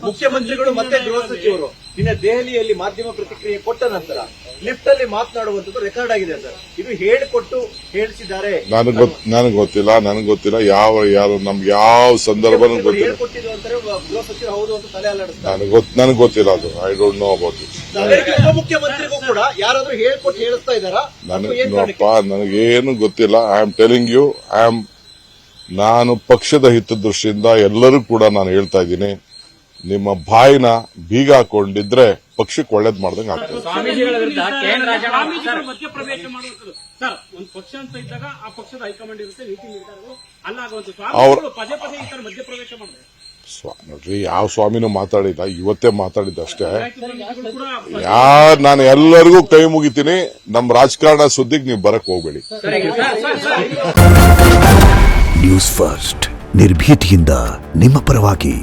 ಮುಖ್ಯಮಂತ್ರಿಗಳು ಮತ್ತೆ ಗೃಹ ಸಚಿವರು ನಿನ್ನೆ ದೆಹಲಿಯಲ್ಲಿ ಮಾಧ್ಯಮ ಪ್ರತಿಕ್ರಿಯೆ ಕೊಟ್ಟ ನಂತರ ಲಿಫ್ಟ್ ಅಲ್ಲಿ ಮಾತನಾಡುವಂತದ್ದು ರೆಕಾರ್ಡ್ ಆಗಿದೆ ಸರ್. ಇದು ಹೇಳಿಕೊಟ್ಟು ಹೇಳಿಸಿದ್ದಾರೆ. ನನಗೆ ಗೊತ್ತಿಲ್ಲ ಯಾರು ನಮ್ಗೆ ಯಾವ ಸಂದರ್ಭ ಗೊತ್ತಿಲ್ಲ. ಹೇಳ್ಕೊಟ್ಟಿದ್ದು ಅಂತಾರೆ ಗೃಹ ಸಚಿವರು ಹೌದು ಅಂತ ತಲೆ ಅಲ್ಲಾಡಿಸ್ತಾರೆ. ನನಗೆ ಗೊತ್ತಿಲ್ಲ ಅದು. I don't know about it. ಮುಖ್ಯಮಂತ್ರಿಗೂ ಕೂಡ ಯಾರಾದ್ರೂ ಹೇಳ್ಕೊಟ್ಟು ಹೇಳಿಸ್ತಾ ಇದ್ದಾರಾ? ನನಗೇನು ಗೊತ್ತಿಲ್ಲ. ಐ ಆಮ್ ಟೆಲಿಂಗ್ ಯು, ನಾನು ಪಕ್ಷದ ಹಿತದೃಷ್ಟಿಯಿಂದ ಎಲ್ಲರೂ ಕೂಡ ನಾನು ಹೇಳ್ತಾ ಇದ್ದೀನಿ, ನಿಮ್ಮ ಬಾಯಿನ ಬೀಗ ಹಾಕೊಂಡಿದ್ರೆ ಪಕ್ಷಕ್ಕೆ ಒಳ್ಳೇದ್ ಮಾಡ್ದಂಗೆ ಆಗ್ತದೆ. ಸ್ವಾಮೀಜಿಗಳ ವಿರುದ್ಧ ಮಧ್ಯಪ್ರವೇಶ ಮಾಡುವಂಥದ್ದು ಸರ್, ಒಂದು ಪಕ್ಷ ಅಂತ ಇದ್ದಾಗ ಆ ಪಕ್ಷದ ಹೈಕಮಾಂಡ್ ಇರುತ್ತೆ, ನೀತಿ ನಿರ್ಧಾರಗಳು ಅಲ್ಲಾಗುವಂತ ಸ್ವಾಮಿಗಳು ಪದೇ ಪದೇ ಈ ತರ ಮಧ್ಯಪ್ರವೇಶ ಮಾಡಿದ್ರೆ ನೋಡ್ರಿ, ಯಾವ ಸ್ವಾಮಿನೂ ಮಾತಾಡಿಲ್ಲ, ಇವತ್ತೇ ಮಾತಾಡಿದ್ದಷ್ಟೇ. ಕೂಡ ನಾನು ಎಲ್ಲರಿಗೂ ಕೈ ಮುಗಿತೀನಿ. ನಮ್ಮ ರಾಜಕಾರಣ ಸುದ್ದಿಗೆ ನೀವು ಬರಕ್ ಹೋಗ್ಬೇಡಿ. ನ್ಯೂಸ್ ಫಸ್ಟ್ ನಿರ್ಭೀತಿಯಿಂದ ನಿಮ್ಮ ಪರವಾಗಿ.